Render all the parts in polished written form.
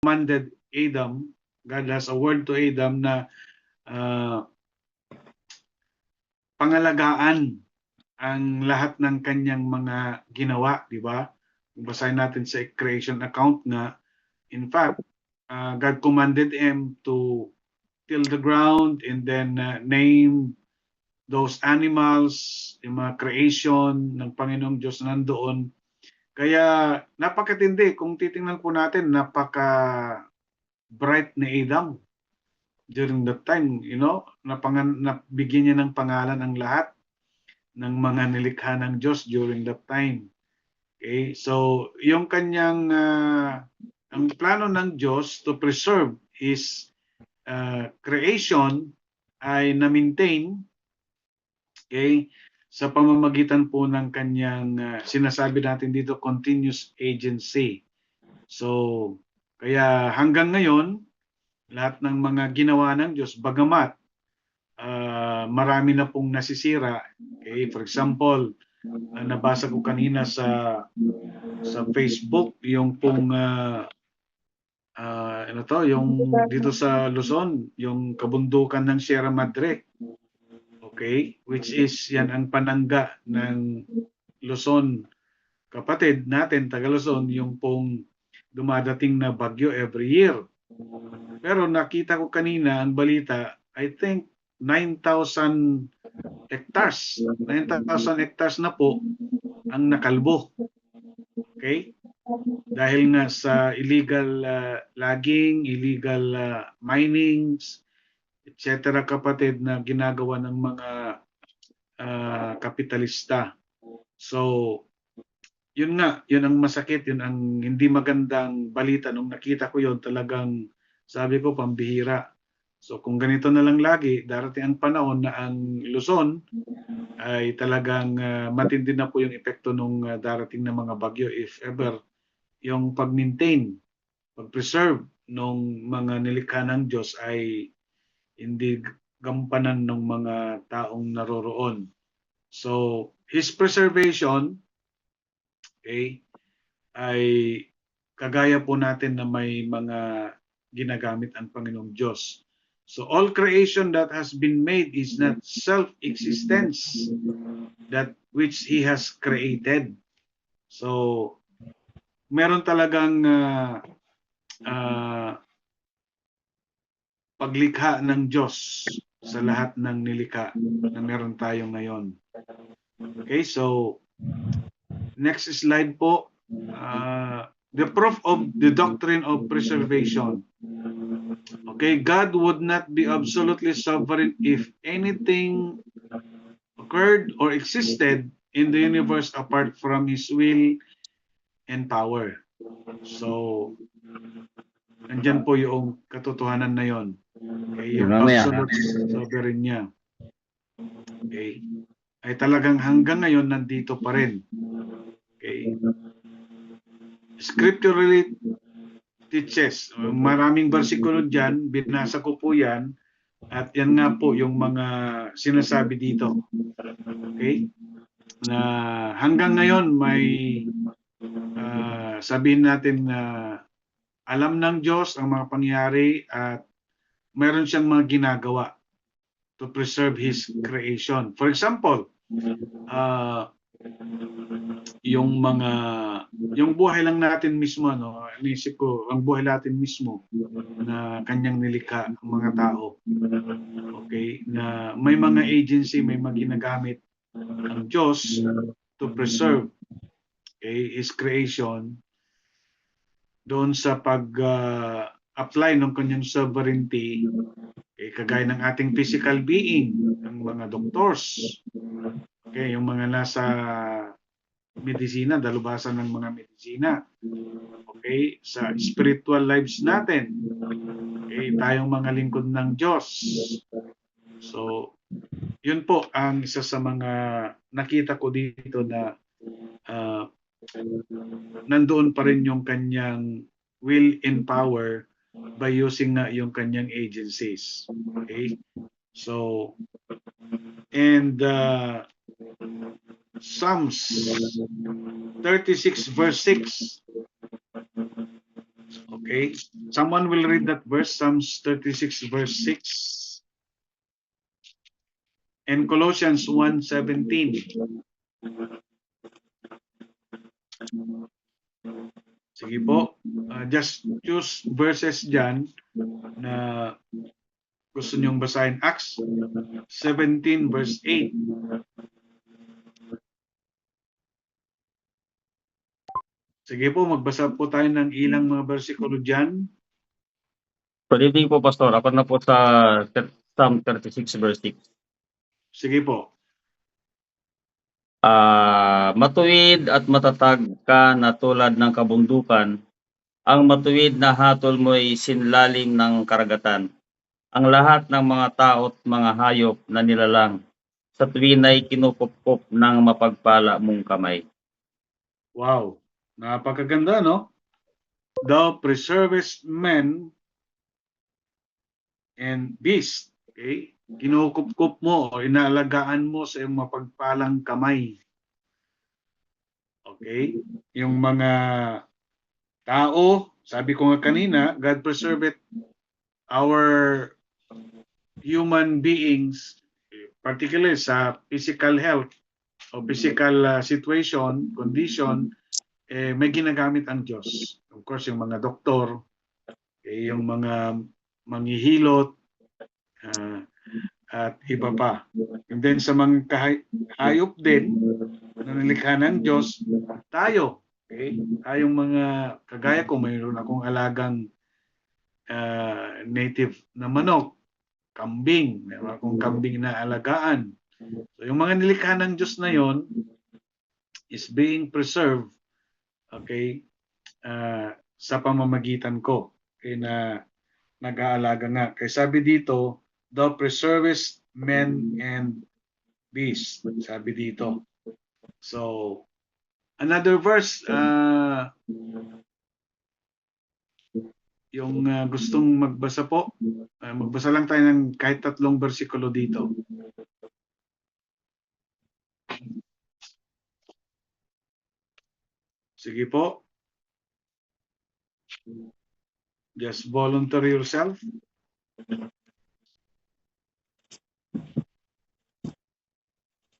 commanded Adam, God has a word to Adam na pangalagaan ang lahat ng kanyang mga ginawa, di ba? Basahin natin sa creation account na, in fact, God commanded him to till the ground and then name those animals, yung mga creation ng Panginoong Diyos na nandoon. Kaya napakatindi kung titingnan po natin, napaka-bright ni Adam during that time, you know, nabigyan niya ng pangalan ang lahat ng mga nilikha ng Diyos during that time. Okay, so yung kanyang ang plano ng Diyos to preserve his creation ay na-maintain, okay, sa pamamagitan po ng kanyang sinasabi natin dito continuous agency. So kaya hanggang ngayon lahat ng mga ginawa ng Diyos bagamat marami na pong nasisira. Okay, for example, nabasa ko kanina sa Facebook yung pong ano to, yung dito sa Luzon, yung kabundukan ng Sierra Madre. Okay, which is yan ang panangga ng Luzon. Kapatid natin, taga Luzon, yung pong dumadating na bagyo every year. Pero nakita ko kanina ang balita, I think 9,000 hectares. 9,000 hectares na po ang nakalbo. Okay? Dahil nga sa illegal logging, illegal minings, etc. kapatid na ginagawa ng mga kapitalista. So, yun nga, yun ang masakit, yun ang hindi magandang balita. Nung nakita ko yun, talagang sabi ko, pambihira. So kung ganito na lang lagi, darating ang panahon na ang Luzon ay talagang matindi na po yung epekto ng darating na mga bagyo if ever yung pag-maintain, pag-preserve ng mga nilikha ng Diyos ay hindi gampanan ng mga taong naroroon. So His preservation, okay, ay kagaya po natin na may mga ginagamit ang Panginoong Diyos. So all creation that has been made is not self-existence, that which He has created. So meron talagang paglikha ng Diyos sa lahat ng nilikha na meron tayo ngayon. Okay, so next slide po. The proof of the doctrine of preservation. Okay, God would not be absolutely sovereign if anything occurred or existed in the universe apart from His will and power. So, nandyan po yung katotohanan na yon. Okay, yung absolute sovereign niya. Okay, ay talagang hanggang ngayon nandito pa rin. Okay. Scripturally teaches. Maraming bersikulo dyan, binasa ko po yan, at yan nga po yung mga sinasabi dito. Okay? Na hanggang ngayon may sabihin natin na alam ng Diyos ang mga pangyayari at meron siyang mga ginagawa to preserve His creation. For example, yung buhay lang natin mismo, no, inisip ko ang buhay natin mismo na kanyang nilikha ang mga tao, okay, na may mga agency, may mga ginagamit ang Diyos to preserve, okay, His creation doon sa pag-apply ng kanyang sovereignty, okay, kagaya ng ating physical being, ng mga doctors, okay, yung mga nasa medisina, dalubasan ng mga medisina. Okay, sa spiritual lives natin. Okay, tayong mga lingkod ng Diyos. So, yun po ang isa sa mga nakita ko dito na nandoon pa rin yung kanyang will and power by using na yung kanyang agencies. Okay? So, and Psalms 36 verse 6. Okay, someone will read that verse, Psalms 36 verse 6, and Colossians 1:17. Sige po, just choose verses dyan na gusto nyong basahin. Acts 17 verse 8. Sige po, magbasa po tayo ng ilang mga bersikulo dyan. Good evening po, Pastor. Ako na po sa Psalm 36 verse 6. Sige po. Matuwid at matatag ka na tulad ng kabundukan. Ang matuwid na hatol mo ay sinlalim ng karagatan. Ang lahat ng mga tao at mga hayop na nilalang sa tuwin ay kinukupkup ng mapagpala mong kamay. Wow, napakaganda, no? Thou preservest men and beast. Okay? Kinukupkup mo o inaalagaan mo sa iyong mapagpalang kamay. Okay? Yung mga tao, sabi ko nga kanina, God preserved our human beings, particularly sa physical health o physical situation, condition, may ginagamit ang Diyos. Of course, yung mga doktor, yung mga manghihilot, at iba pa. And then sa mga hayop din na nilikha ng Diyos, tayo. Okay? Tayong mga kagaya ko, mayroon akong alagang native na manok, kambing, meron akong kambing na alagaan. So yung mga nilikha ng Diyos na yon is being preserved, okay, sa pamamagitan ko. Okay, na nag-aalaga nga. Kaya sabi dito, thou preservest men and beasts. Sabi dito. So, another verse, yung gustong magbasa po, magbasa lang tayo ng kahit 3 bersikulo dito. Sige po. Just volunteer yourself.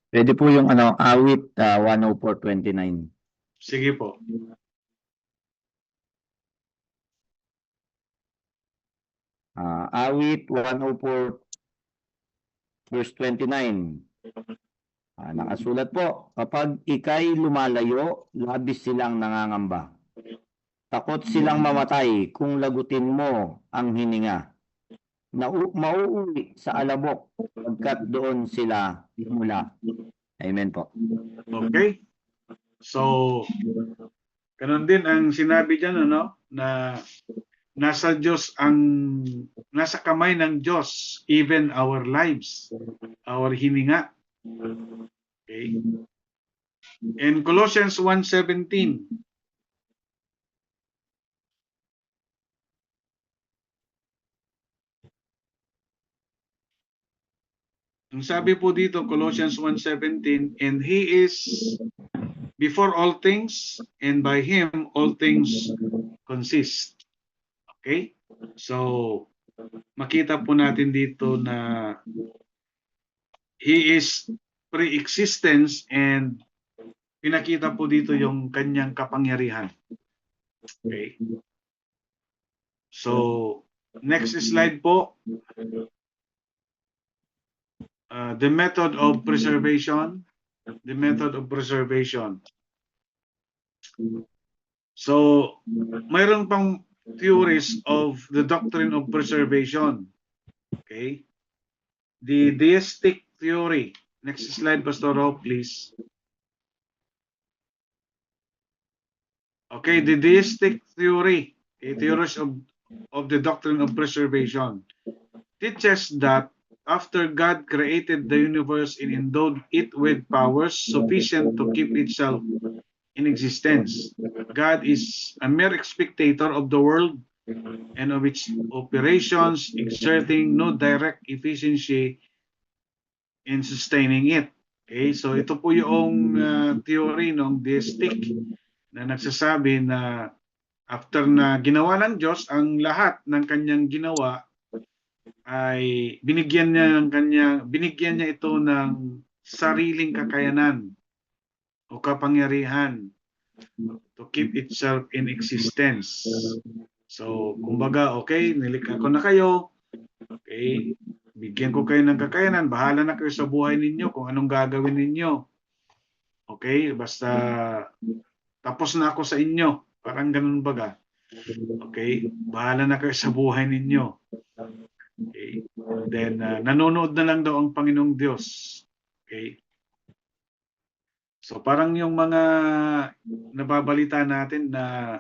Pwede po yung awit 104:29. Sige po. Awit 104 verse 29. Nakasulat po, kapag ikay lumalayo, labis silang nangangamba. Takot silang mamatay kung lagutin mo ang hininga. Mauuwi sa alabok pagkat doon sila mula. Amen po. Okay? So, ganun din ang sinabi dyan, na nasa Diyos nasa kamay ng Diyos, even our lives, our hininga. Okay? In Colossians 1:17, ang sabi po dito, Colossians 1:17, and He is before all things, and by Him all things consist. Okay? So, makita po natin dito na He is pre-existence, and pinakita po dito yung kanyang kapangyarihan. Okay? So, next slide po. The method of preservation. The method of preservation. So, mayroon pang theories of the doctrine of preservation. Okay? The deistic theory. Next slide, Pastor Rob, please. Okay, the deistic theory, theories of the doctrine of preservation, teaches that after God created the universe and endowed it with powers sufficient to keep itself in existence, God is a mere spectator of the world and of its operations, exerting no direct efficiency in sustaining it. Okay, so ito po yung theory ng deistic na nagsasabi na after na ginawa ng Diyos ang lahat ng kanyang ginawa, ay binigyan niya ito ng sariling kakayanan o kapangyarihan to keep itself in existence. So, kumbaga, okay, nilikha ko na kayo, okay, bigyan ko kayo ng kakayanan, bahala na kayo sa buhay ninyo kung anong gagawin ninyo. Okay, basta tapos na ako sa inyo, parang ganun baga. Okay, bahala na kayo sa buhay ninyo. Okay, then nanonood na lang daw ang Panginoong Diyos. Okay, so parang yung mga nababalita natin na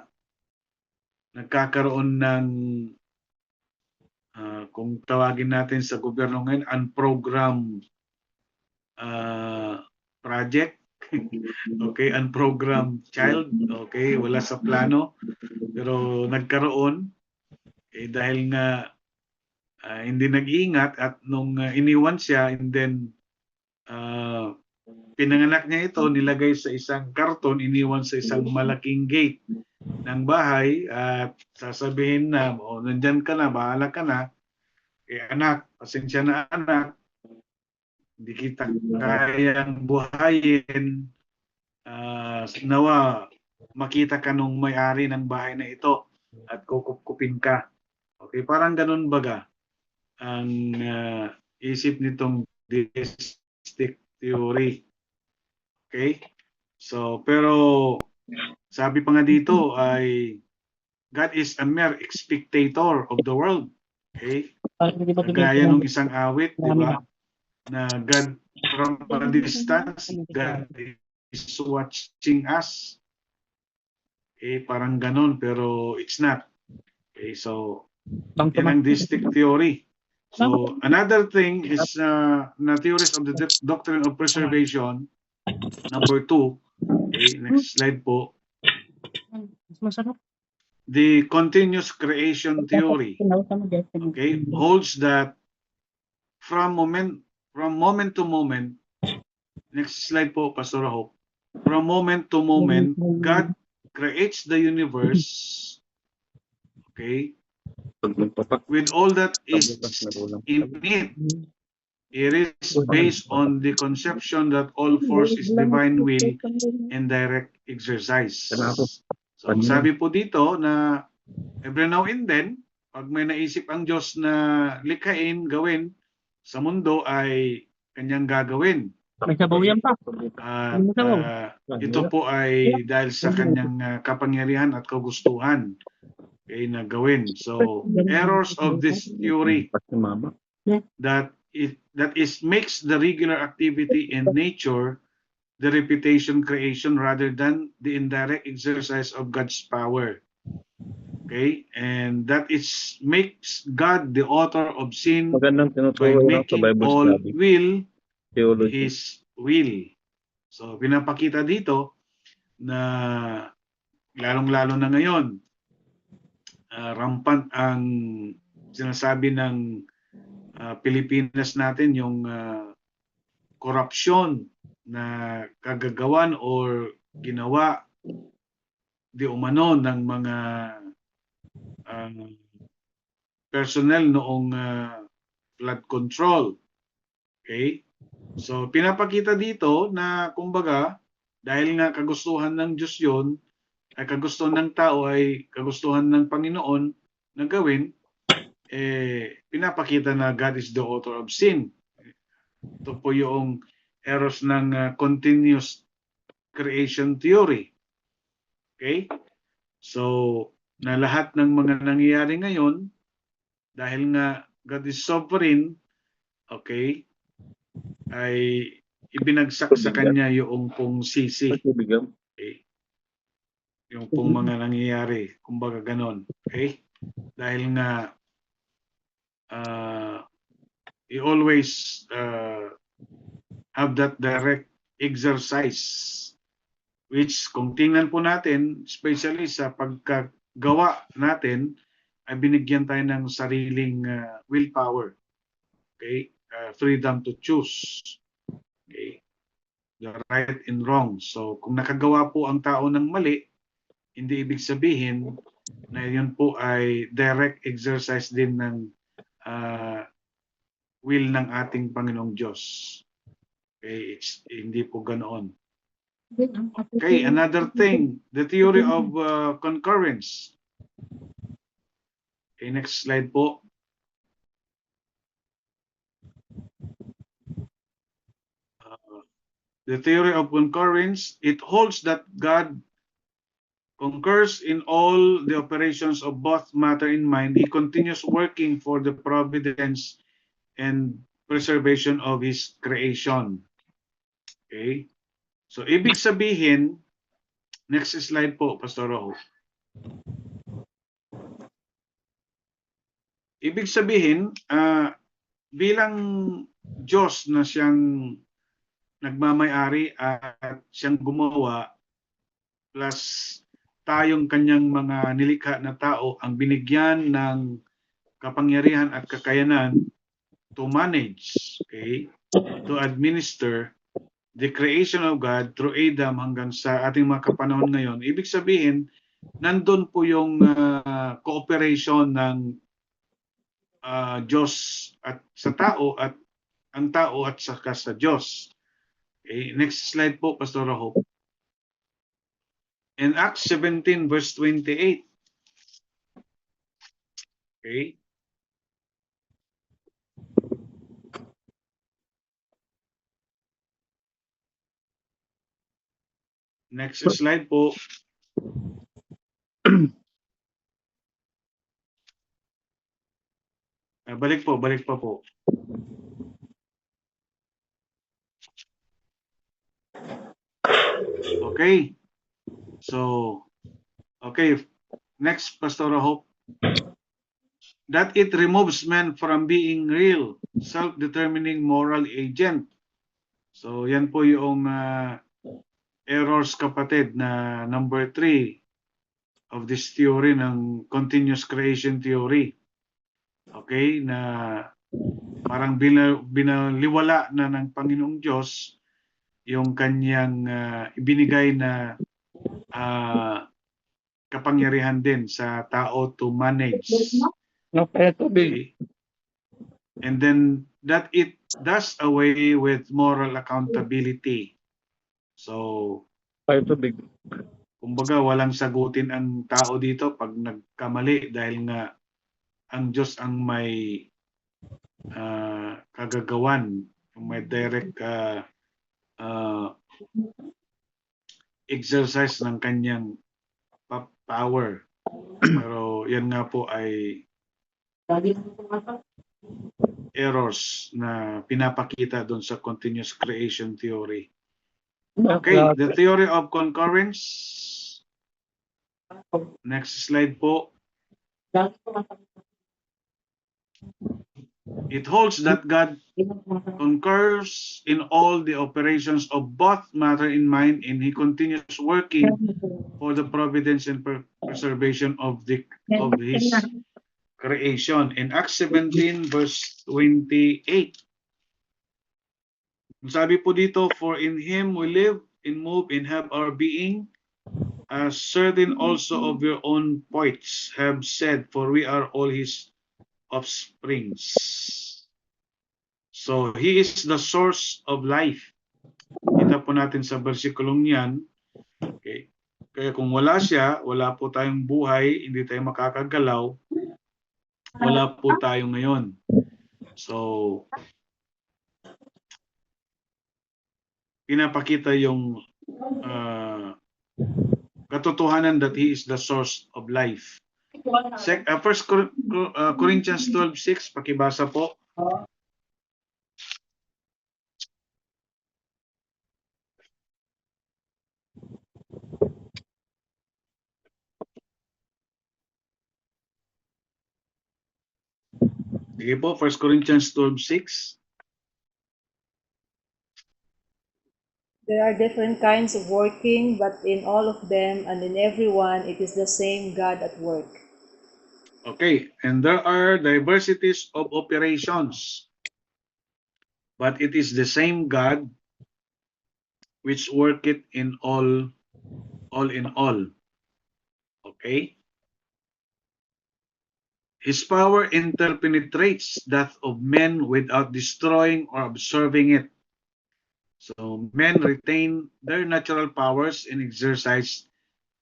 nagkakaroon ng kung tawagin natin sa gobyerno ngayon, unprogrammed project. Okay, unprogrammed child. Okay, wala sa plano. Pero nagkaroon dahil nga hindi nag-iingat at nung iniwan siya and then pinanganak niya ito, nilagay sa isang karton, iniwan sa isang malaking gate ng bahay at sasabihin na, nandyan ka na, bahala ka na. Anak, pasensya na anak, hindi kita kayang buhayin. Nawa, makita ka nung may-ari ng bahay na ito at kukupkupin ka. Okay, parang ganun baga ang isip nitong deistic theory. Okay? So, pero sabi pa nga dito ay God is a mere spectator of the world. Okay? Gaya nung isang awit, di ba? Na God from a distance, God is watching us. Okay, parang ganun, pero it's not. Okay, so yan ang deistic theory. So another thing is na theories of the doctrine of preservation, number 2. Okay, next slide po. The continuous creation theory, okay, holds that from moment to moment, next slide po, Pastor Hope, from moment to moment, God creates the universe, okay, with all that is in it. It is based on the conception that all force is divine will and direct exercise. So, sabi po dito na every now and then, pag may naisip ang Diyos na likhain, gawin sa mundo ay kanyang gagawin. At ito po ay dahil sa kanyang kapangyarihan at kagustuhan na gawin. So, errors of this theory that makes the regular activity in nature the reputation creation rather than the indirect exercise of God's power. Okay? And that makes God the author of sin by making all will His will. So, pinapakita dito na lalong-lalo na ngayon, rampant ang sinasabi ng Pilipinas natin, yung korupsyon na kagagawan or ginawa di umano ng mga personnel noong flood control. Okay? So, pinapakita dito na kumbaga, dahil nga kagustuhan ng Diyos yun, ay kagustuhan ng tao, ay kagustuhan ng Panginoon na gawin, pinapakita na God is the author of sin. Ito po yung errors ng continuous creation theory. Okay? So, na lahat ng mga nangyayari ngayon, dahil nga God is sovereign, okay, ay ibinagsak sa kanya yung pong sisi. Okay? Yung pong mga nangyayari, kumbaga ganon. Okay? Dahil nga he always have that direct exercise, which kung tingnan po natin, especially sa pagkagawa natin, ay binigyan tayo ng sariling willpower. Okay? Freedom to choose. Okay? The right and wrong. So kung nakagawa po ang tao ng mali, hindi ibig sabihin na yun po ay direct exercise din ng will ng ating Panginoong Diyos. Okay, hindi po ganoon. Okay, another thing, the theory of concurrence. Okay, next slide po. The theory of concurrence, it holds that God concurs in all the operations of both matter and mind. He continues working for the providence and preservation of His creation. Okay? So, ibig sabihin, next slide po, Pastor Rojo. Ibig sabihin, bilang Diyos na siyang nagmamay-ari at siyang gumawa, plus tayong kanyang mga nilikha na tao, ang binigyan ng kapangyarihan at kakayanan to manage, okay, to administer the creation of God through Adam hanggang sa ating mga kapanahon ngayon. Ibig sabihin, nandun po yung cooperation ng Diyos at sa tao at ang tao at saka sa Diyos. Okay, next slide po, Pastor Rojo. In Acts 17 verse 28. Okay. Next slide po. Balik pa po. Okay. So, okay. Next, Pastor Hope. That it removes man from being real, self-determining moral agent. So, yan po yung errors, kapatid, na number 3 of this theory ng continuous creation theory. Okay, na parang binaliwala na ng Panginoong Diyos yung kanyang ibinigay na kapangyarihan din sa tao to manage. Okay. And then that it does away with moral accountability. So, kumbaga walang sagutin ang tao dito pag nagkamali dahil nga ang Diyos ang may kagagawan, may direct exercise ng kanyang power. Pero yan nga po ay errors na pinapakita doon sa continuous creation theory. Okay, the theory of concurrence. Next slide po. It holds that God concurs in all the operations of both matter and mind, and He continues working for the providence and preservation of His creation. In Acts 17 verse 28, sabi po dito, for in Him we live and move and have our being, as certain also of your own poets have said, for we are all His offsprings. So, He is the source of life. Kita po natin sa versikulong yan. Okay. Kaya kung wala siya, wala po tayong buhay, hindi tayo makakagalaw, wala po tayo ngayon. So, pinapakita yung katotohanan that He is the source of life. First Corinthians 12:6, pakibasa po. Sige po, 1 Corinthians 12:6. There are different kinds of working, but in all of them and in every one, it is the same God at work. Okay, and there are diversities of operations, but it is the same God which worketh in all in all. Okay? His power interpenetrates that of men without destroying or observing it. So men retain their natural powers and exercise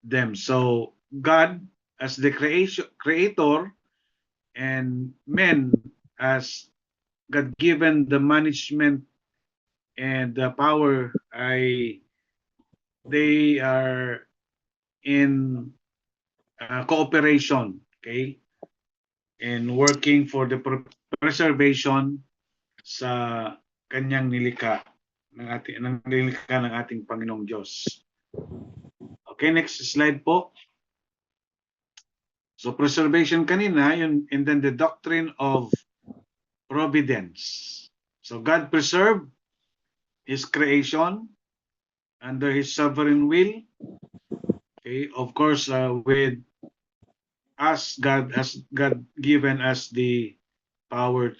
them. So God as the creator and men as God given the management and the power, they are in cooperation, okay, and working for the preservation sa kanyang nilikha ng nilikha ng ating Panginoong Diyos. Okay, next slide po. So preservation kanina, yun, and then the doctrine of providence. So God preserved His creation under His sovereign will. Okay, of course, with us, God has God given us the power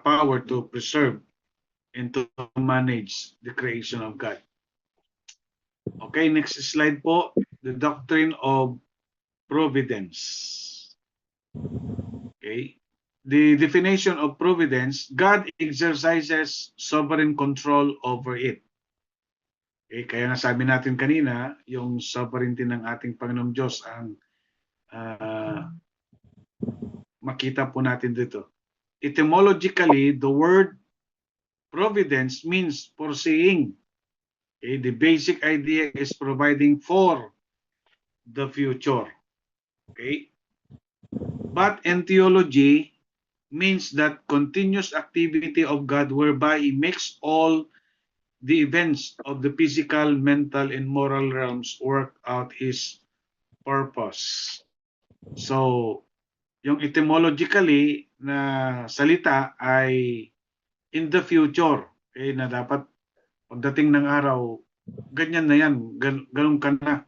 power to preserve and to manage the creation of God. Okay, next slide po, the doctrine of providence. Okay, the definition of providence, God exercises sovereign control over it. Okay, kaya nga sabi natin kanina, yung sovereignty ng ating Panginoong Diyos ang makita po natin dito. Etymologically, the word providence means foreseeing. Okay, the basic idea is providing for the future. Okay? But in theology means that continuous activity of God whereby He makes all the events of the physical, mental, and moral realms work out His purpose. So, yung etymologically na salita ay in the future. Okay, na dapat pagdating ng araw, ganyan na yan, ganun ka na.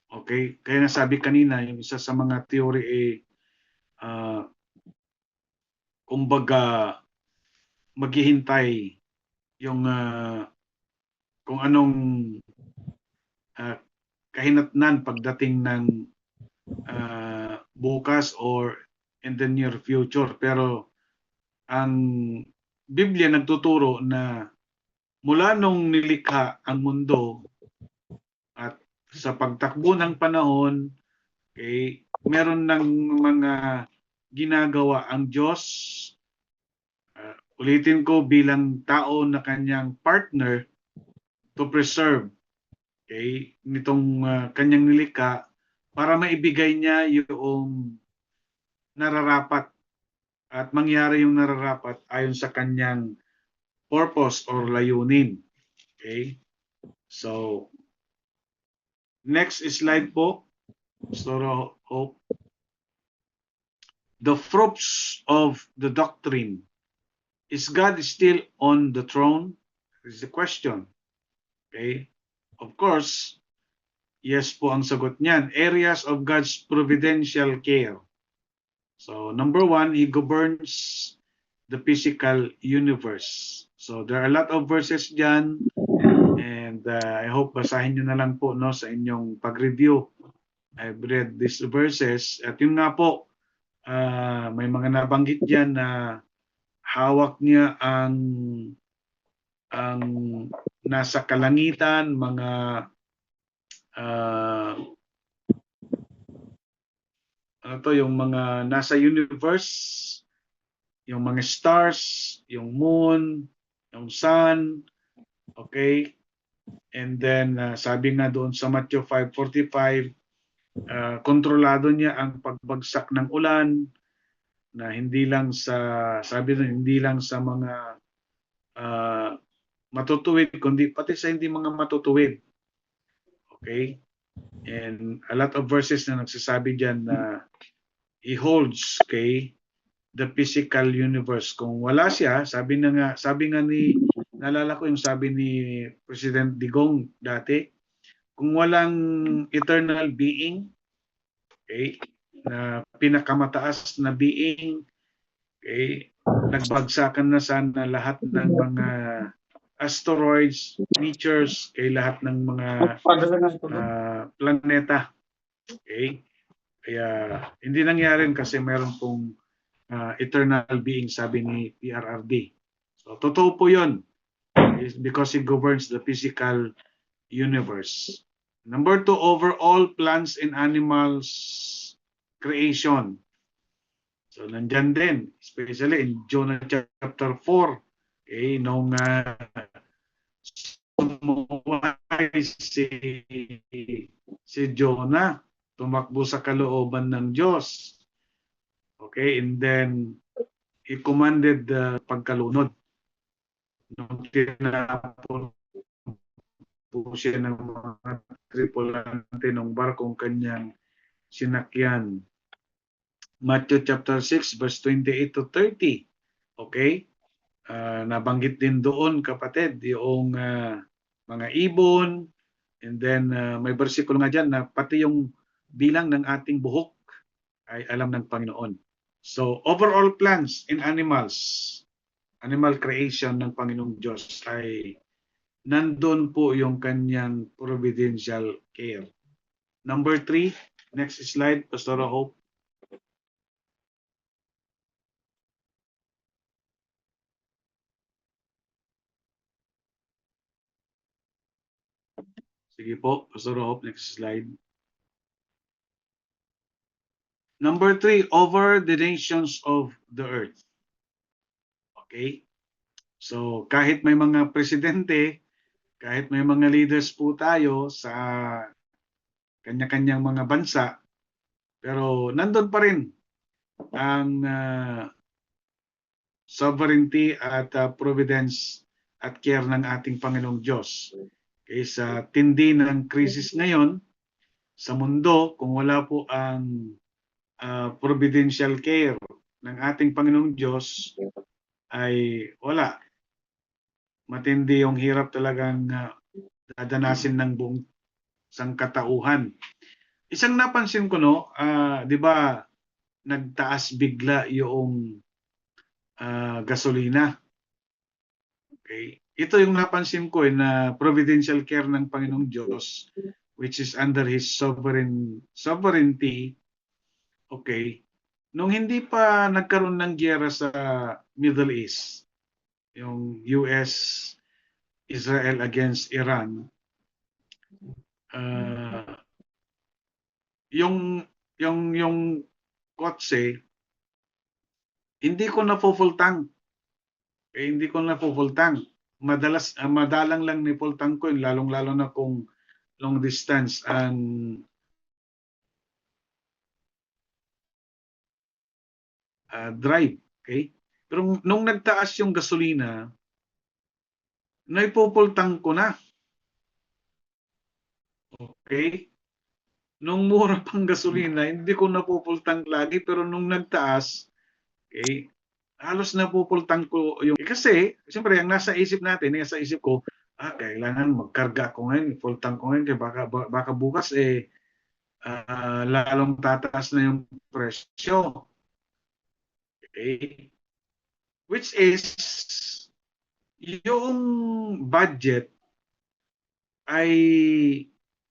Okay, kaya nga sabi kanina, yung isa sa mga theory ay kumbaga maghihintay yung kung anong kahinatnan pagdating ng bukas or in the near future. Pero ang Biblia nagtuturo na mula nung nilikha ang mundo at sa pagtakbo ng panahon, okay, meron ng mga ginagawa ang Diyos. Ulitin ko, bilang tao na kanyang partner to preserve, okay, nitong kanyang nilikha para maibigay niya yung nararapat at mangyari yung nararapat ayon sa kanyang purpose or layunin. Okay? So, next slide po. So, the fruits of the doctrine. Is God still on the throne? Is the question. Okay? Of course, yes po ang sagot niyan. Areas of God's providential care. So, number one, He governs the physical universe. So, there are a lot of verses dyan. And I hope basahin nyo na lang po no, sa inyong pag-review. I've read these verses. At yun nga po, may mga nabanggit dyan na hawak niya ang nasa kalangitan, mga yung mga nasa universe, yung mga stars, yung moon, yung sun, okay? And then sabi nga doon sa Matthew 5:45, kontrolado niya ang pagbagsak ng ulan, na hindi lang sa, sabi doon, hindi lang sa mga matutuwid, kundi pati sa hindi mga matutuwid. Okay? And a lot of verses na nagsasabi dyan na He holds, okay, the physical universe. Kung wala siya, sabi nga ni, naalala ko yung sabi ni President Digong dati, kung walang eternal being, okay, na pinakamataas na being, okay, nagbagsakan na sana lahat ng mga asteroids, meteors, kay lahat ng mga planeta. Okay? Kaya hindi nangyari kasi meron pong eternal being, sabi ni PRRD. So totoo po yun. Is because He governs the physical universe. Number 2, overall plants and animals creation. So nandyan din, especially in Jonah chapter 4, okay, nung sumuway si Jonah, tumakbo sa kalooban ng Diyos. Okay, and then He commanded the pagkalunod. Nung tinapon po siya ng mga tripulante ng barkong kanyang sinakyan. Matthew chapter 6 verse 28 to 30. Okay? Nabanggit din doon, kapatid, yung mga ibon, and then may bersikulo nga dyan na pati yung bilang ng ating buhok ay alam ng Panginoon. So, overall plants and animals, animal creation ng Panginoong Diyos ay nandun po yung kanyang providential care. Number 3, next slide, Pastor Hope. Sige po, Pastor Hope, next slide. Number 3, over the nations of the earth. Okay? So, kahit may mga presidente, kahit may mga leaders po tayo sa kanya-kanyang mga bansa, pero nandun pa rin ang sovereignty at providence at care ng ating Panginoong Diyos. Okay, sa tindi ng krisis ngayon sa mundo, kung wala po ang providential care ng ating Panginoong Diyos, ay wala. Matindi yung hirap talagang dadanasin ng buong sangkatauhan. Isang napansin ko, no, di ba, nagtaas bigla yung gasolina. Okay? Ito yung napansin ko na providential care ng Panginoong Diyos, which is under His sovereignty. Okay? Nung hindi pa nagkaroon ng giyera sa Middle East, yung US, Israel against Iran, yung kotse, hindi ko na full tank. Hindi ko na full tank. Madalang lang ni full tank ko, lalong-lalo na kung long distance ang drive. Okay? Pero nung nagtaas yung gasolina, naipo-full tank ko na. Okay? Nung mura pang gasolina, hindi ko na full tank lagi, pero nung nagtaas, okay, halos na full tank ko yung kasi siyempre ang nasa isip natin, nasa isip ko, kailangan magkarga ko ngayon, full tank ko ngayon, kaya baka bukas lalong tataas na yung presyo. Okay? Which is yung budget ay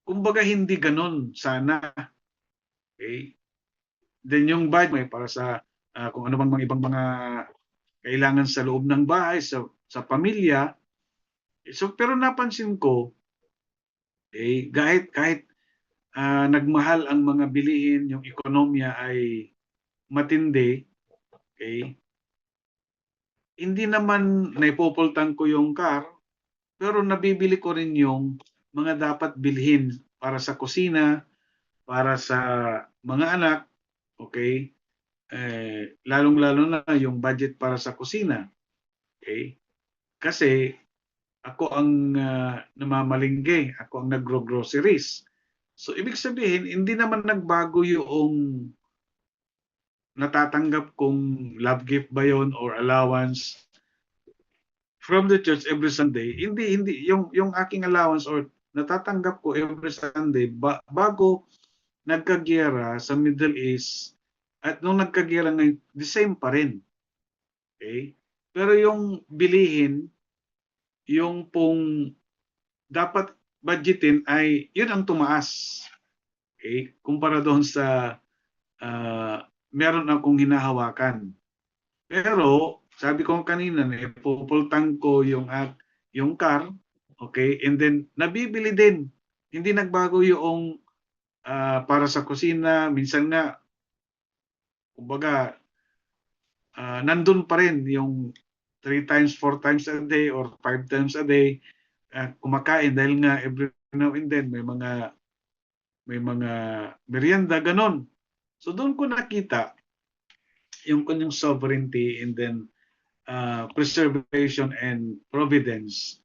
kumbaga hindi ganun sana. Okay? Then yung budget may para sa kung ano bang mga ibang mga kailangan sa loob ng bahay, sa pamilya. So, pero napansin ko, kahit nagmahal ang mga bilihin, yung ekonomiya ay matindi, okay, hindi naman naipupultan ko yung car, pero nabibili ko rin yung mga dapat bilhin para sa kusina, para sa mga anak, okay, lalong-lalo na yung budget para sa kusina. Okay? Kasi ako ang namamalingge, ako ang nagro-groceries. So, ibig sabihin, hindi naman nagbago yung natatanggap kong love gift ba yun or allowance from the church every Sunday. Hindi yung aking allowance or natatanggap ko every Sunday bago nagkagiyera sa Middle East at nung nagkagiyera ngayon, the same pa rin. Okay? Pero yung bilihin, yung pong dapat budgetin ay yun ang tumaas. Okay? Kumpara doon sa meron akong hinahawakan. Pero sabi ko kanina, pupultang ko yung car, okay? And then nabibili din. Hindi nagbago yung para sa kusina. Minsan nga, kumbaga, nandun pa rin yung 3 times, 4 times a day or 5 times a day kumakain dahil nga every now and then may mga merienda ganon. So doon ko nakita yung kanyang sovereignty and then preservation and providence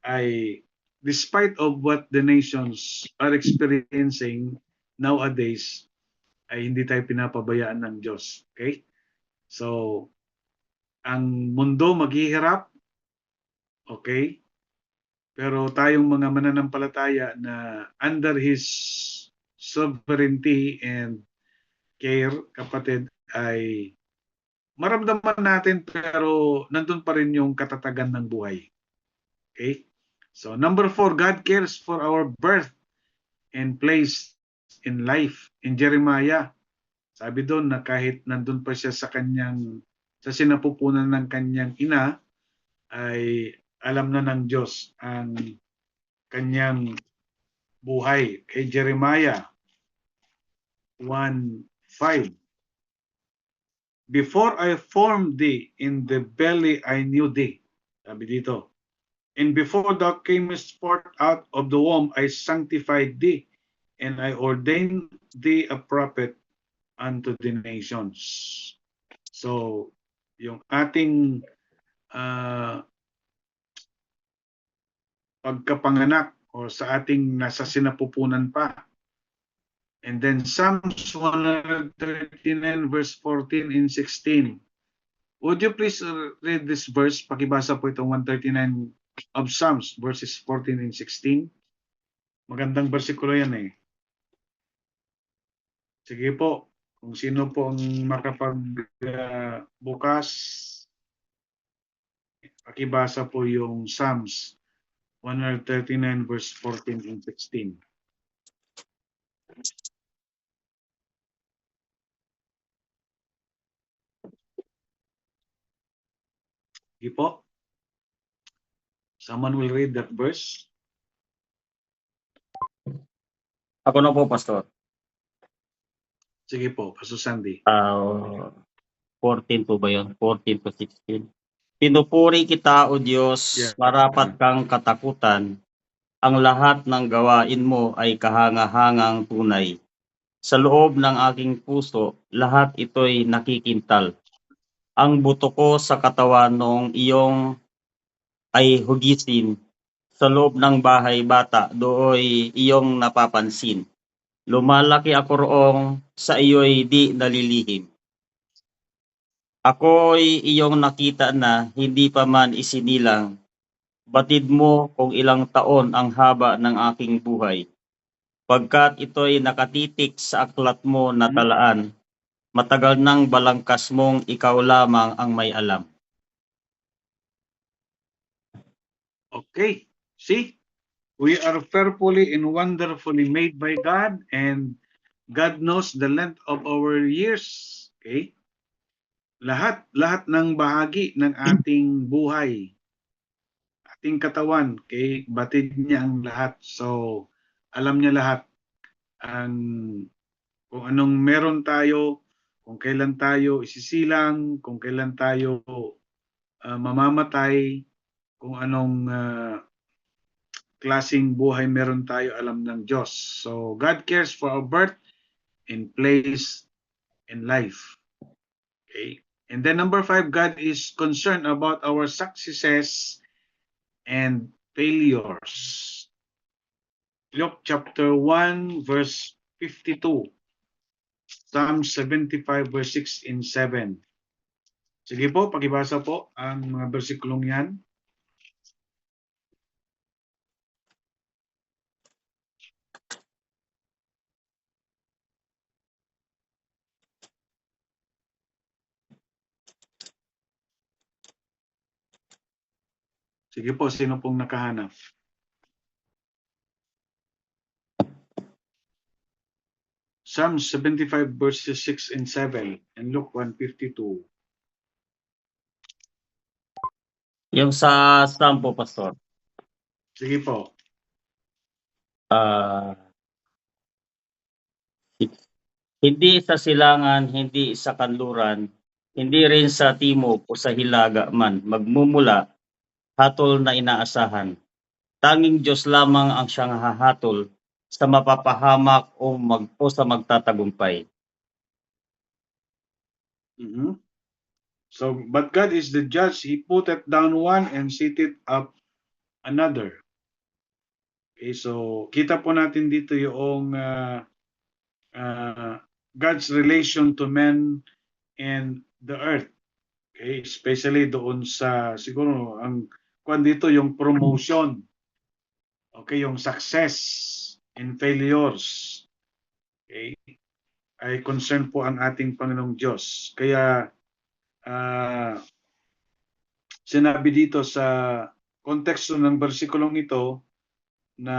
ay despite of what the nations are experiencing nowadays ay hindi tayo pinapabayaan ng Diyos. Okay? So, ang mundo maghihirap, okay? Pero tayong mga mananampalataya na under His sovereignty and care, kapatid, ay maramdaman natin pero nandun pa rin yung katatagan ng buhay. Okay? So, number 4, God cares for our birth and place in life. In Jeremiah, sabi doon na kahit nandun pa siya sa sinapupunan ng kanyang ina, ay alam na ng Diyos ang kanyang buhay. Kay Jeremiah 1:5. Before I formed thee in the belly, I knew thee. Sabi dito. And before thou camest forth out of the womb, I sanctified thee, and I ordained thee a prophet unto the nations. So, yung ating pagkapanganak o sa ating nasa sinapupunan pa. And then Psalms 139 verse 14 and 16. Would you please read this verse? Pakibasa po itong 139 of Psalms verses 14 and 16. Magandang bersikulo yan eh. Sige po, kung sino po ang makapagbukas, pakibasa po yung Psalms 139 verse 14 and 16. Sige po. Someone will read that verse. Ako na po, Pastor. Sige po, Pastor Sandy. 14 po ba yun? 14 to 16. Pinupuri kita, O Diyos, Yeah. marapat kang katakutan. Ang lahat ng gawain mo ay kahangahangang tunay. Sa loob ng aking puso, lahat ito'y nakikintal. Ang buto ko sa katawan noong iyong ay hugisin. Sa loob ng bahay bata, dooy iyong napapansin. Lumalaki ako roong sa iyo'y di nalilihim. Ako'y iyong nakita na hindi pa man isinilang. Batid mo kung ilang taon ang haba ng aking buhay. Pagkat ito'y nakatitik sa aklat mo na talaan, matagal nang balangkas mong ikaw lamang ang may alam. Okay, see? We are fearfully and wonderfully made by God, and God knows the length of our years. Okay? Lahat ng bahagi ng ating buhay, ating katawan, okay? Batid niya ang lahat. So, alam niya lahat ang kung anong meron tayo, kung kailan tayo isisilang, kung kailan tayo mamamatay, kung anong klaseng buhay meron tayo, alam ng Diyos. So, God cares for our birth and place in life. Okay? And then number 5, God is concerned about our successes and failures. Luke chapter 1 verse 52. Psalm 75 verse 6 and 7. Sige po, pakibasa po ang mga bersikulong yan. Sige po, sino pong nakahanap? Psalm 75 verses 6 and 7 and Luke 1:52. Yung sa Psalm po, Pastor. Sige po. Ah, hindi sa silangan, hindi sa kanluran, hindi rin sa timog o sa hilaga man magmumula hatol na inaasahan. Tanging Diyos lamang ang siyang hahatol sa mapapahamak o sa magtatagumpay. Mhm. So, but God is the judge. He putteth down one and seated up another. Okay, so kita po natin dito yung God's relation to men and the earth. Okay, especially doon sa siguro ang kwan dito yung promotion. Okay, yung success and failures. Okay, ay concern po ang ating Panginoong Diyos. Kaya sinabi dito sa konteksto ng bersikulong ito na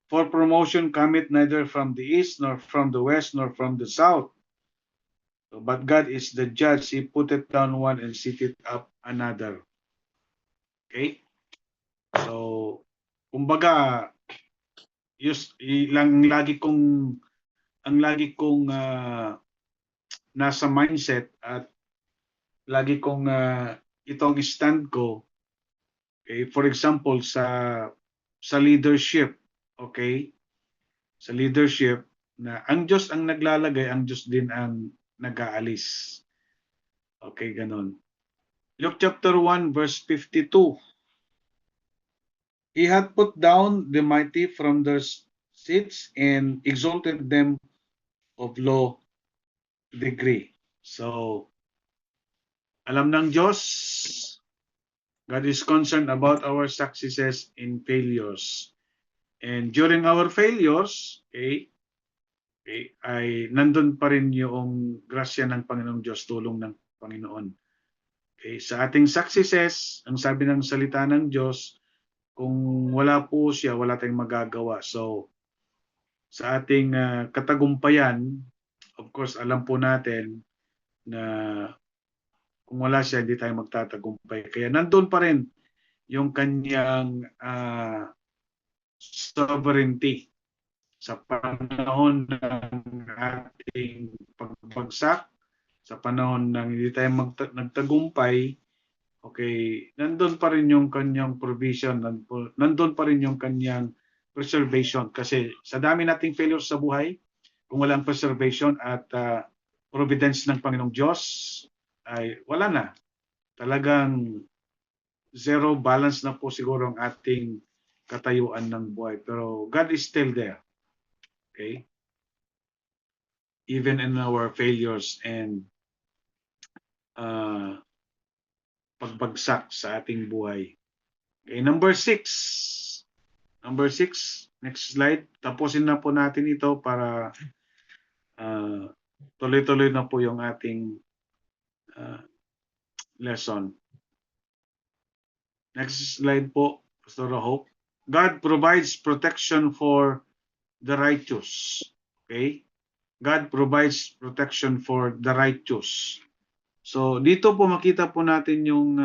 for promotion cometh neither from the east nor from the west nor from the south. But God is the judge. He putteth down one and seated up another. Okay? So, kumbaga, ang lagi kong nasa mindset at lagi kong itong stand ko, okay, for example, sa leadership, okay? Sa leadership, na ang Diyos ang naglalagay, ang Diyos din ang nag-aalis. Okay, ganun. Luke chapter 1 verse 52. He had put down the mighty from their seats and exalted them of low degree. So, alam ng Diyos, God is concerned about our successes and failures. And during our failures, okay, ay nandun pa rin yung grasya ng Panginoong Diyos, tulong ng Panginoon. Okay, sa ating successes, ang sabi ng salita ng Diyos, kung wala po siya, wala tayong magagawa. So, sa ating katagumpayan, of course, alam po natin na kung wala siya, hindi tayo magtatagumpay. Kaya nandun pa rin yung kanyang sovereignty sa panahon ng ating pagbagsak, sa panahon ng hindi tayo nagtagumpay, okay, nandun pa rin yung kanyang provision, nandun pa rin yung kanyang preservation. Kasi sa dami nating failures sa buhay, kung walang preservation at providence ng Panginoong Diyos, ay wala na. Talagang zero balance na po siguro ang ating katayuan ng buhay. Pero God is still there. Okay? Even in our failures and pagbagsak sa ating buhay. Okay, number 6. Number 6, next slide. Tapusin na po natin ito para tuloy-tuloy na po yung ating lesson. Next slide po, Pastor Hope. God provides protection for the righteous. Okay? God provides protection for the righteous. So, dito po makita po natin yung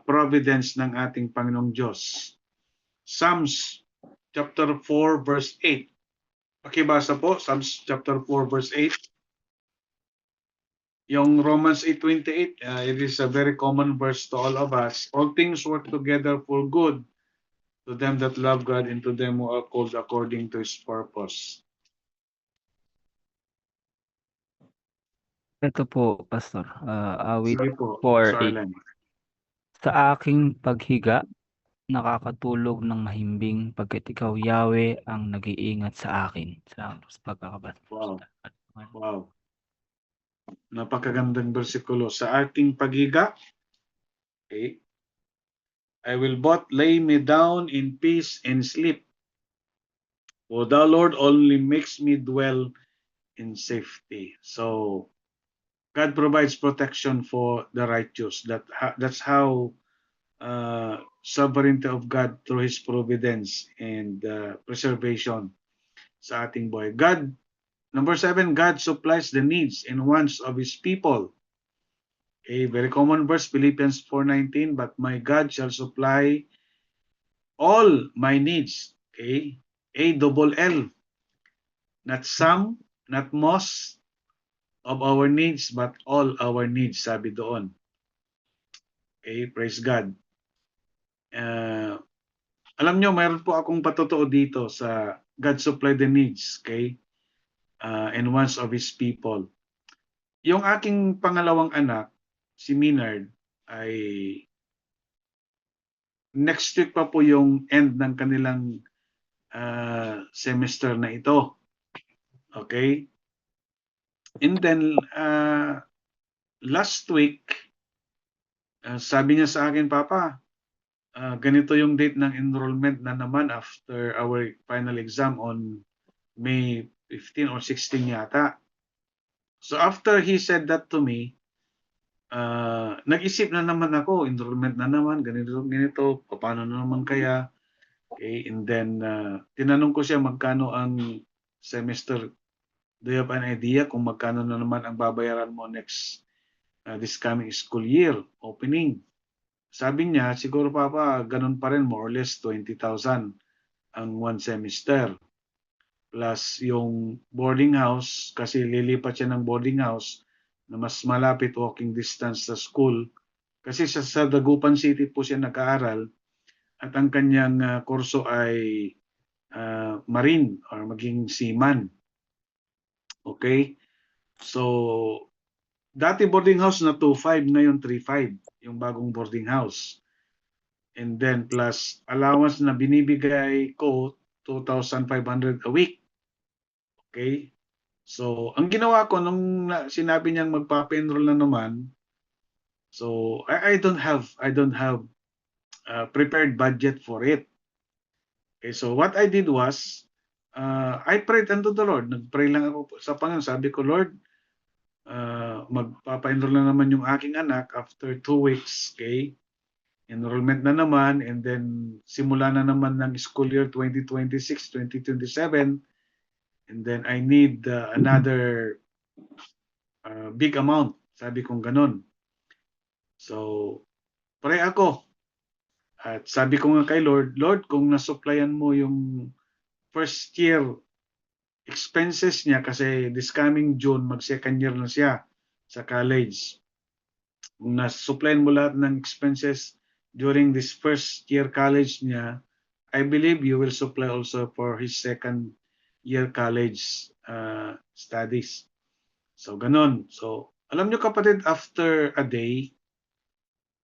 providence ng ating Panginoong Diyos. Psalms chapter 4 verse 8. Pakibasa po, Psalms chapter 4 verse 8. Yung Romans 8:28, it is a very common verse to all of us. All things work together for good to them that love God and to them who are called according to His purpose. Ito po, Pastor. Awit Sige po, 4:8. Arlen. Sa aking paghiga, nakakatulog ng mahimbing pagkat ikaw, Yahweh, ang nag-iingat sa akin. Salamat sa pagkakabasa. Wow. Wow. Napakagandang bersikulo. Sa ating paghiga, okay, I will both lay me down in peace and sleep. For the Lord only makes me dwell in safety. So, God provides protection for the righteous. That's how sovereignty of God through His providence and preservation. sa ating buhay. Number 7, God supplies the needs and wants of His people. A very common verse, Philippians 4:19, but my God shall supply all my needs. Okay? ALL. Not some, not most of our needs, but all our needs, sabi doon. Okay? Praise God. Alam nyo, mayroon po akong patotoo dito sa God supply the needs, okay? And wants of His people. Yung aking pangalawang anak, si Minard, ay next week pa po yung end ng kanilang semester na ito. Okay? And then, last week, sabi niya sa akin, Papa, ganito yung date ng enrollment na naman after our final exam on May 15 or 16 yata. So after he said that to me, nag-isip na naman ako, enrollment na naman, ganito, paano na naman kaya? Okay, and then tinanong ko siya magkano ang semester. Do you have an idea kung magkano na naman ang babayaran mo next this coming school year opening? Sabi niya, siguro Papa, ganun pa rin, more or less 20,000 ang one semester. Plus yung boarding house, kasi lilipat siya ng boarding house na mas malapit walking distance sa school. Kasi sa Dagupan City po siya nag-aaral at ang kanyang kurso ay marine or maging seaman. Okay? So, dati boarding house na 2,500, ngayon 3,500 yung bagong boarding house. And then plus allowance na binibigay ko, 2,500 a week. Okay? So, ang ginawa ko nung sinabi niyang magpapa-enroll na naman, so I don't have prepared budget for it. Okay, so what I did was I prayed unto the Lord. Nag-pray lang ako sa Panginoon. Sabi ko, Lord, magpapa-enroll na naman yung aking anak after 2 weeks, okay? Enrollment na naman, and then simula na naman ng school year 2026-2027, and then I need another big amount. Sabi kong ganun. So, pray ako. At sabi ko nga kay Lord, Lord, kung nasupplyan mo yung first year expenses niya, kasi this coming June, mag-second year na siya sa college. Kung nasupplyan mo lahat ng expenses during this first year college niya, I believe you will supply also for his second year college studies. So, ganun. So, alam nyo kapatid, after a day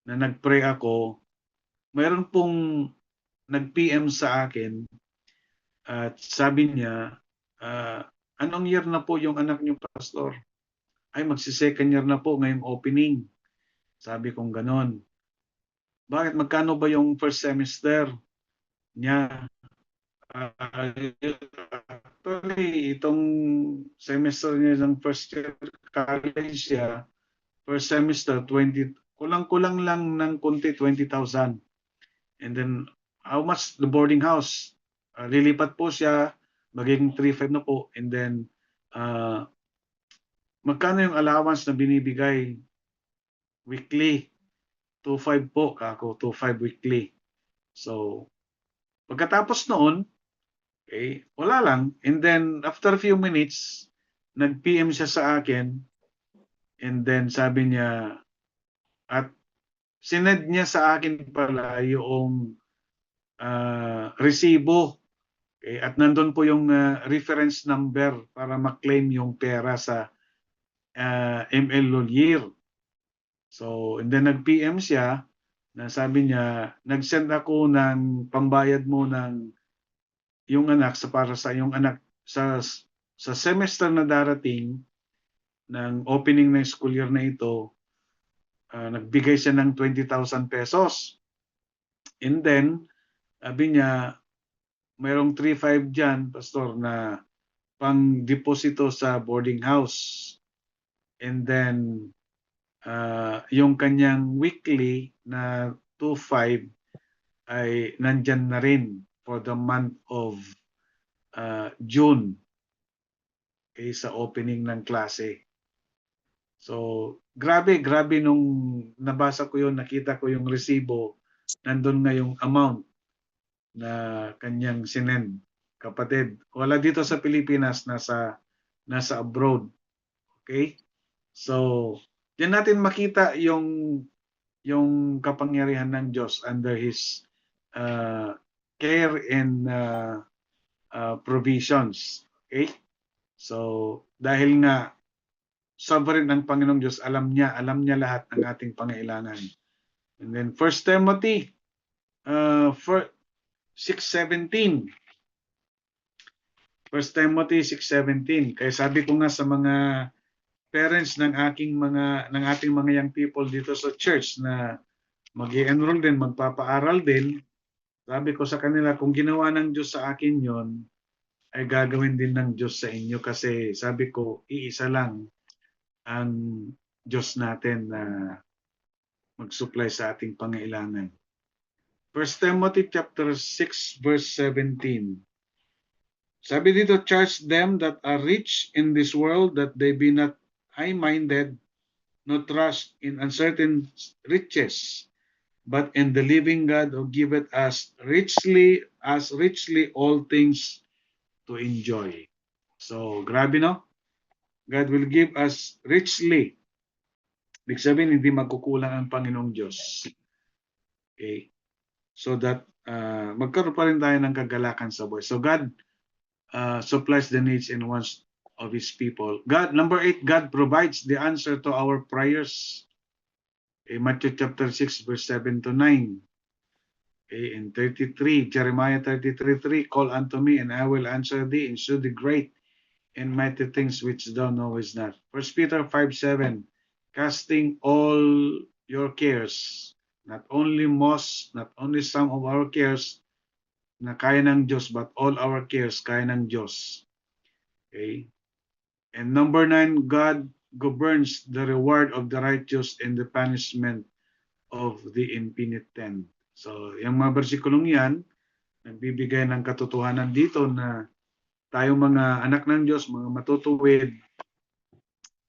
na nag-pray ako, mayroon pong nag-PM sa akin at sabi niya, anong year na po yung anak niyo, Pastor? Ay, magsi-second year na po ngayong opening. Sabi kong ganon. Bakit? Magkano ba yung first semester niya? Actually, itong semester niya ng first year college siya, first semester, kulang-kulang lang ng konti, 20,000. And then, how much the boarding house? Lilipat po siya, magiging 3,500 na po. And then, magkano yung allowance na binibigay weekly? 2,500 po, kako, 2,500 weekly. So, pagkatapos noon, okay, wala lang. And then, after a few minutes, nag-PM siya sa akin. And then, sabi niya, at sinend niya sa akin pala yung resibo. Okay, at nandun po yung reference number para ma-claim yung pera sa ML Lawyer. So, and then nag-PM siya na sabi niya, nag-send ako ng pambayad mo ng yung anak para sa yung anak sa semester na darating ng opening ng school year na ito, nagbigay siya ng 20,000 pesos. And then, sabi niya, mayroong 3,500 dyan, Pastor, na pang-deposito sa boarding house. And then, yung kanyang weekly na 2,500 ay nandyan na rin for the month of June, okay, sa opening ng klase. So, grabe nung nabasa ko yun, nakita ko yung resibo, nandun nga yung amount na kanyang sinend. Kapatid, wala dito sa Pilipinas, nasa abroad. Okay? So, diyan natin makita yung kapangyarihan ng Diyos under His care and provisions. Okay? So, dahil nga sovereign ang Panginoong Diyos, alam niya lahat ng ating pangailangan. And then 1 Timothy 6:17. 1 Timothy 6:17. Kaya sabi ko nga sa mga parents ng ating mga young people dito sa church na mag-i-enroll din, magpapaaral din, sabi ko sa kanila, kung ginawa ng Diyos sa akin yon, ay gagawin din ng Diyos sa inyo, kasi sabi ko, iisa lang ang Diyos natin na mag-supply sa ating pangailangan. 1 Timothy chapter 6 verse 17. Sabi dito, charge them that are rich in this world that they be not high-minded, no trust in uncertain riches, but in the living God who giveth us richly all things to enjoy. So, grabe no? God will give us richly. Ibig sabihin, hindi magkukulang ang Panginoong Diyos. Okay? So that magkaroon pa rin tayo ng kagalakan sa buhay. So God supplies the needs and wants of His people. Number 8, God provides the answer to our prayers. Okay, Matthew chapter 6 verse 7 to 9. Okay, and 33, Jeremiah 33:3, call unto me and I will answer thee and show thee great and mighty things which thou knowest not. 1 Peter 5:7, casting all your cares, not only some of our cares na kaya ng Diyos, but all our cares kaya ng Diyos. Okay? And number 9, God governs the reward of the righteous and the punishment of the impenitent. So, yung mga bersikulong yan, nagbibigay ng katotohanan dito na tayong mga anak ng Diyos, mga matutuwid,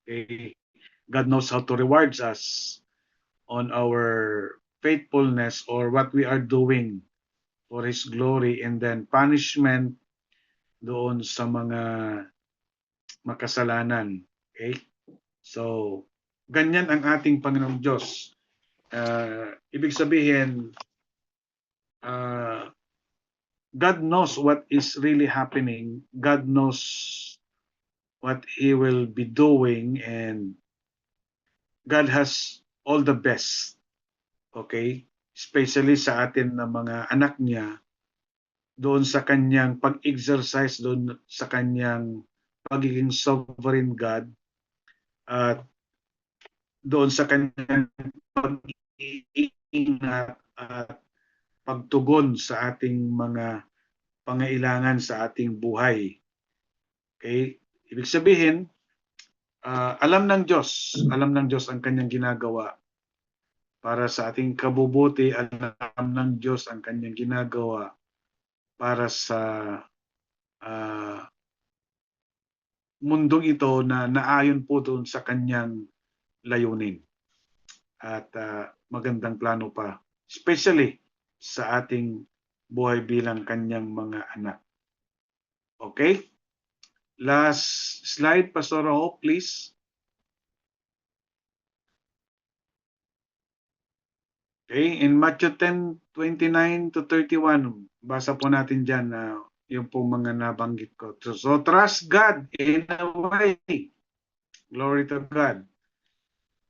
okay, God knows how to reward us on our faithfulness or what we are doing for His glory, and then punishment doon sa mga makasalanan. Okay? So, ganyan ang ating Panginoong Diyos. Ibig sabihin, God knows what is really happening. God knows what He will be doing, and God has all the best. Okay? Especially sa atin na mga anak niya, doon sa kanyang pag-exercise, doon sa kanyang pagiging sovereign God, at doon sa kanyang pag-iingat at pagtugon sa ating mga pangailangan sa ating buhay. Okay? Ibig sabihin, alam ng Diyos ang kanyang ginagawa para sa ating kabubuti. Alam ng Diyos ang kanyang ginagawa para sa mundong ito na naayon po doon sa kanyang layunin. At magandang plano pa, especially sa ating buhay bilang kanyang mga anak. Okay? Last slide, Pastor Ho, please. Okay, in Matthew 10:29 to 31, basa po natin dyan yung pong mga nabanggit ko. So trust God in a way. Glory to God.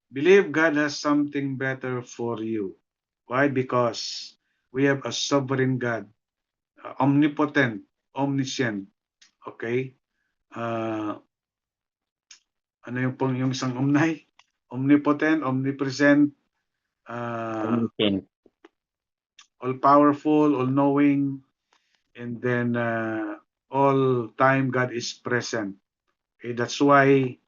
Believe God has something better for you. Why? Because we have a sovereign God, omnipotent, omniscient. Okay? Ano yung isang umnay? Omnipotent, omnipresent, all-powerful, all-knowing, and then all-time God is present. Okay, that's why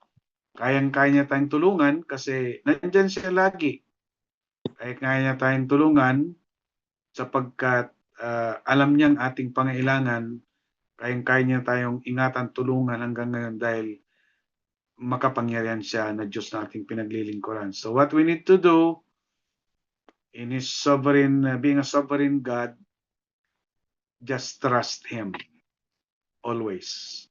kayang-kaya niya tayong tulungan kasi nandyan siya lagi. Kaya niya tayong tulungan sapagkat alam niyang ating pangailangan, kayang-kaya niya tayong ingatan, tulungan hanggang ngayon dahil makapangyarihan siya na Diyos nating pinaglilingkuran. So what we need to do in His sovereign, being a sovereign God, just trust Him always.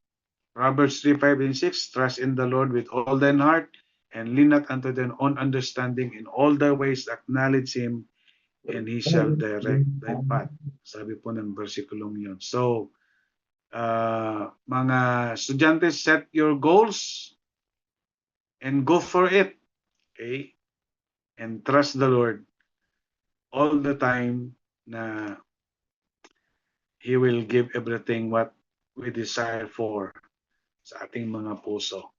Proverbs 3:5 and 6, trust in the Lord with all thine heart and lean not unto thine own understanding. In all thy ways acknowledge Him and He shall direct thy path. Sabi po ng versikulong yun. So, mga estudyante, set your goals and go for it. Okay? And trust the Lord all the time na He will give everything what we desire for sa ating mga puso.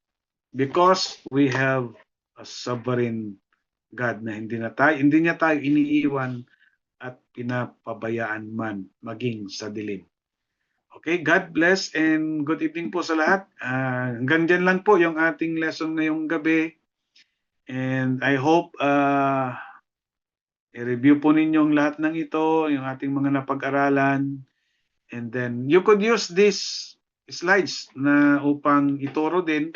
Because we have a sovereign God na hindi niya tayo iniiwan at pinapabayaan man maging sa dilim. Okay, God bless and good evening po sa lahat. Hanggang dyan lang po yung ating lesson ngayong gabi. And I hope i-review po ninyong lahat ng ito, yung ating mga napag-aralan. And then you could use these slides na upang ituro din